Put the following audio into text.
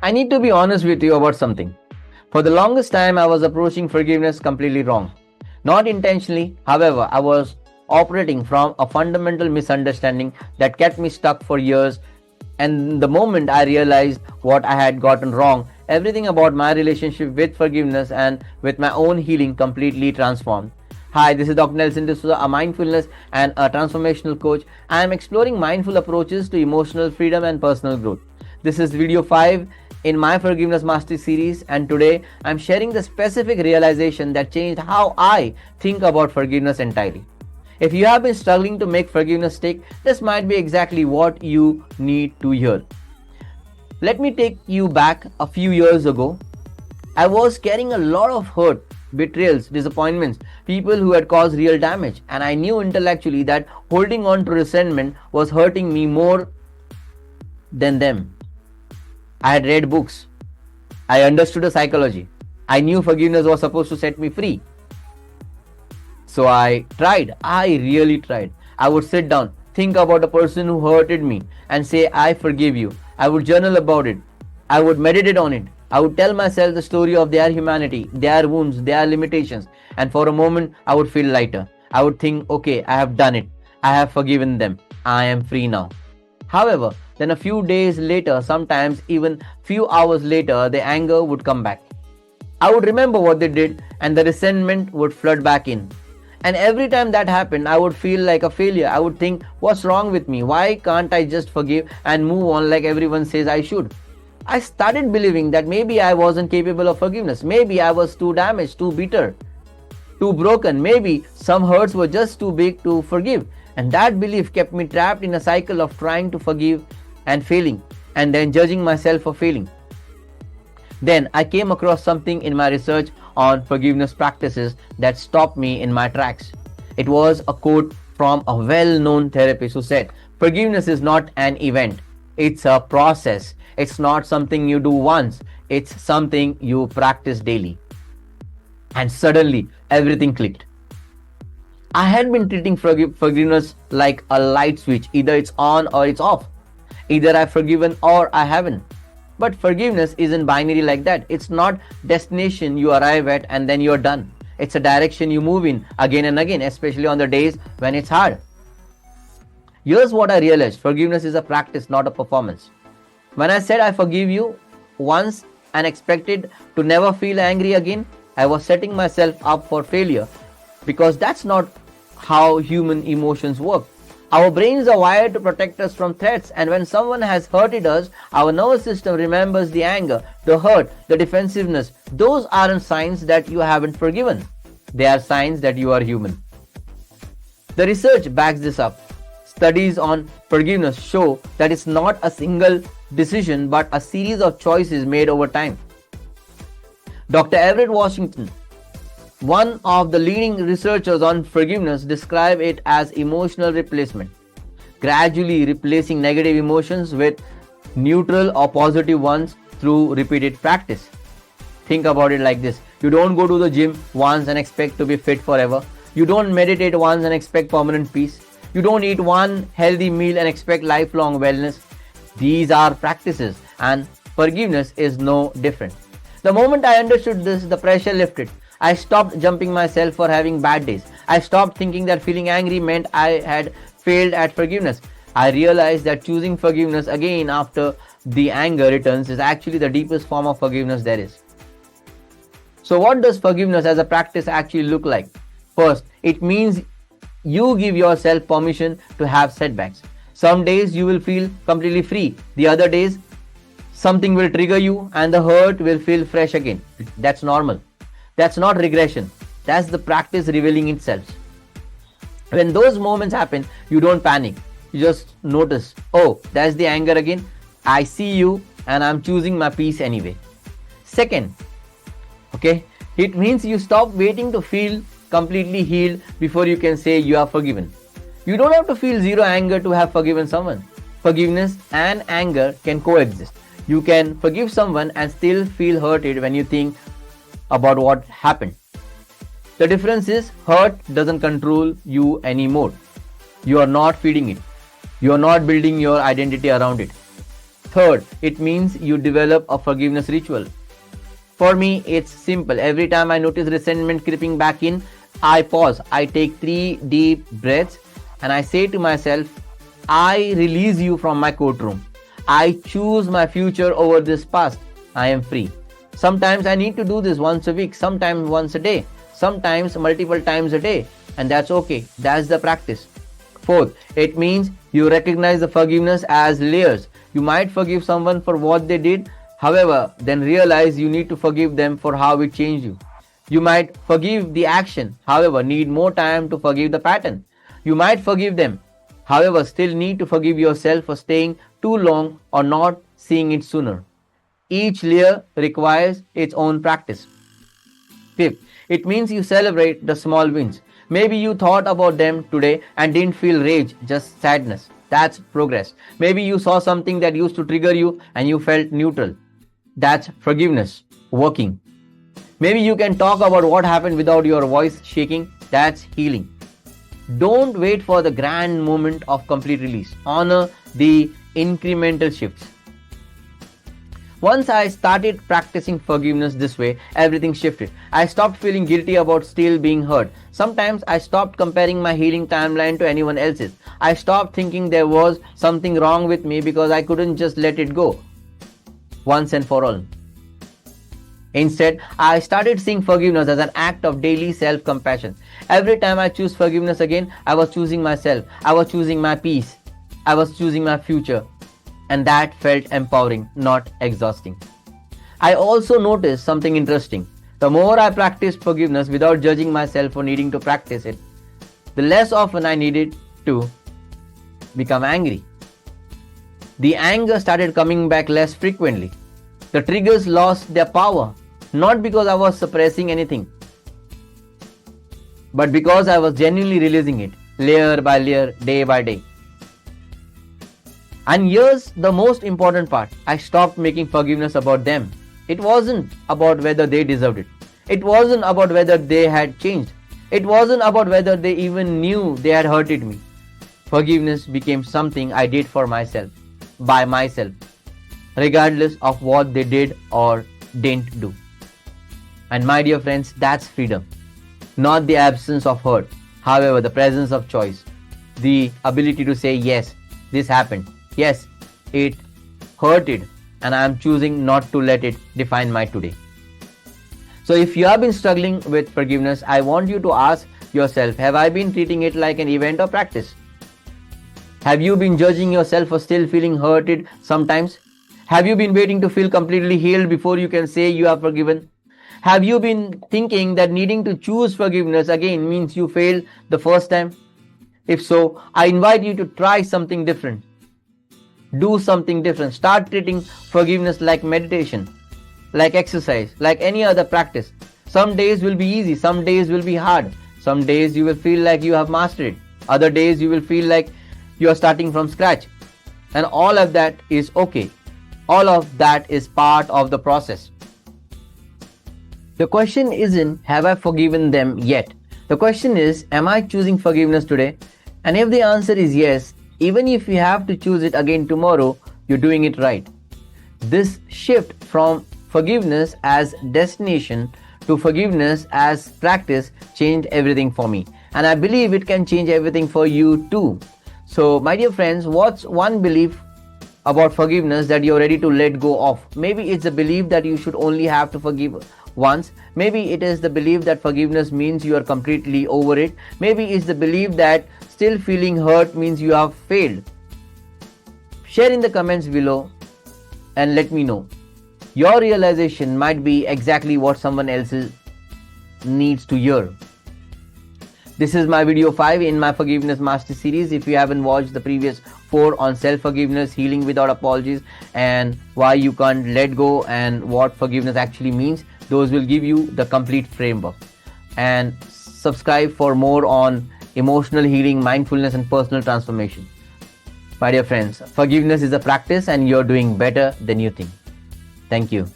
I need to be honest with you about something. For the longest time, I was approaching forgiveness completely wrong. Not intentionally, however, I was operating from a fundamental misunderstanding that kept me stuck for years. And the moment I realized what I had gotten wrong, everything about my relationship with forgiveness and with my own healing completely transformed. Hi, this is Dr. Nelson D'Souza, a mindfulness and a transformational coach. I am exploring mindful approaches to emotional freedom and personal growth. This is video 5 in my Forgiveness Mastery series, and today I'm sharing the specific realization that changed how I think about forgiveness entirely. If you have been struggling to make forgiveness stick, this might be exactly what you need to hear. Let me take you back a few years ago. I was carrying a lot of hurt, betrayals, disappointments, people who had caused real damage, and I knew intellectually that holding on to resentment was hurting me more than them. I had read books. I understood the psychology. I knew forgiveness was supposed to set me free. So I tried. I really tried. I would sit down, think about the person who hurted me and say, I forgive you. I would journal about it. I would meditate on it. I would tell myself the story of their humanity, their wounds, their limitations. And for a moment, I would feel lighter. I would think, okay, I have done it. I have forgiven them. I am free now. However, then a few days later, sometimes even few hours later, the anger would come back. I would remember what they did and the resentment would flood back in. And every time that happened, I would feel like a failure. I would think, what's wrong with me? Why can't I just forgive and move on like everyone says I should? I started believing that maybe I wasn't capable of forgiveness. Maybe I was too damaged, too bitter, too broken. Maybe some hurts were just too big to forgive. And that belief kept me trapped in a cycle of trying to forgive and failing, and then judging myself for failing. Then I came across something in my research on forgiveness practices that stopped me in my tracks. It was a quote from a well-known therapist who said, forgiveness is not an event, it's a process. It's not something you do once, it's something you practice daily. And suddenly, everything clicked. I had been treating forgiveness like a light switch. Either it's on or it's off. Either I've forgiven or I haven't. But forgiveness isn't binary like that. It's not destination you arrive at and then you're done. It's a direction you move in again and again, especially on the days when it's hard. Here's what I realized. Forgiveness is a practice, not a performance. When I said I forgive you once and expected to never feel angry again, I was setting myself up for failure, because that's not how human emotions work. Our brains are wired to protect us from threats, and when someone has hurted us, our nervous system remembers the anger, the hurt, the defensiveness. Those aren't signs that you haven't forgiven. They are signs that you are human. The research backs this up. Studies on forgiveness show that it's not a single decision but a series of choices made over time. Dr. Everett Washington, one of the leading researchers on forgiveness, described it as emotional replacement, gradually replacing negative emotions with neutral or positive ones through repeated practice. Think about it like this. You don't go to the gym once and expect to be fit forever. You don't meditate once and expect permanent peace. You don't eat one healthy meal and expect lifelong wellness. These are practices, and forgiveness is no different. The moment I understood this, the pressure lifted. I stopped jumping myself for having bad days. I stopped thinking that feeling angry meant I had failed at forgiveness. I realized that choosing forgiveness again after the anger returns is actually the deepest form of forgiveness there is. So what does forgiveness as a practice actually look like? First, it means you give yourself permission to have setbacks. Some days you will feel completely free. The other days, something will trigger you and the hurt will feel fresh again. That's normal. That's not regression. That's the practice revealing itself. When those moments happen, you don't panic. You just notice, oh, that's the anger again. I see you and I'm choosing my peace anyway. Second, it means you stop waiting to feel completely healed before you can say you are forgiven. You don't have to feel zero anger to have forgiven someone. Forgiveness and anger can coexist. You can forgive someone and still feel hurted when you think about what happened. The difference is hurt doesn't control you anymore. You are not feeding it. You are not building your identity around it. Third, it means you develop a forgiveness ritual. For me, it's simple. Every time I notice resentment creeping back in, I pause. I take 3 deep breaths and I say to myself, I release you from my courtroom. I choose my future over this past. I am free. Sometimes I need to do this once a week, sometimes once a day, sometimes multiple times a day, and that's okay. That's the practice. Fourth, it means you recognize the forgiveness as layers. You might forgive someone for what they did, however, then realize you need to forgive them for how it changed you. You might forgive the action, however, need more time to forgive the pattern. You might forgive them, however, still need to forgive yourself for staying too long or not seeing it sooner. Each layer requires its own practice. Fifth, it means you celebrate the small wins. Maybe you thought about them today and didn't feel rage, just sadness. That's progress. Maybe you saw something that used to trigger you and you felt neutral. That's forgiveness working. Maybe you can talk about what happened without your voice shaking. That's healing. Don't wait for the grand moment of complete release. Honor the incremental shifts. Once I started practicing forgiveness this way, everything shifted. I stopped feeling guilty about still being hurt. Sometimes I stopped comparing my healing timeline to anyone else's. I stopped thinking there was something wrong with me because I couldn't just let it go once and for all. Instead, I started seeing forgiveness as an act of daily self-compassion. Every time I choose forgiveness again, I was choosing myself. I was choosing my peace. I was choosing my future. And that felt empowering, not exhausting. I also noticed something interesting. The more I practiced forgiveness without judging myself for needing to practice it, the less often I needed to become angry. The anger started coming back less frequently. The triggers lost their power, not because I was suppressing anything, but because I was genuinely releasing it, layer by layer, day by day. And here's the most important part. I stopped making forgiveness about them. It wasn't about whether they deserved it. It wasn't about whether they had changed. It wasn't about whether they even knew they had hurted me. Forgiveness became something I did for myself, by myself, regardless of what they did or didn't do. And my dear friends, that's freedom. Not the absence of hurt, however, the presence of choice. The ability to say, yes, this happened. Yes, it hurted, and I am choosing not to let it define my today. So if you have been struggling with forgiveness, I want you to ask yourself, have I been treating it like an event or practice? Have you been judging yourself for still feeling hurted sometimes? Have you been waiting to feel completely healed before you can say you are forgiven? Have you been thinking that needing to choose forgiveness again means you failed the first time? If so, I invite you to try something different. Do something different. Start treating forgiveness like meditation, like exercise, like any other practice. Some days will be easy, some days will be hard. Some days you will feel like you have mastered it. Other days you will feel like you are starting from scratch. And all of that is okay. All of that is part of the process. The question isn't, have I forgiven them yet? The question is, am I choosing forgiveness today? And if the answer is yes, even if you have to choose it again tomorrow, you're doing it right. This shift from forgiveness as destination to forgiveness as practice changed everything for me. And I believe it can change everything for you too. So, my dear friends, what's one belief about forgiveness that you're ready to let go of? Maybe it's the belief that you should only have to forgive once. Maybe it is the belief that forgiveness means you are completely over it. Maybe it's the belief that still feeling hurt means you have failed. Share in the comments below and let me know. Your realization might be exactly what someone else needs to hear. This is my video 5 in my Forgiveness Master series. If you haven't watched the previous 4 on self-forgiveness, healing without apologies, and why you can't let go and what forgiveness actually means, those will give you the complete framework. And subscribe for more on emotional healing, mindfulness, and personal transformation. My dear friends, forgiveness is a practice and you're doing better than you think. Thank you.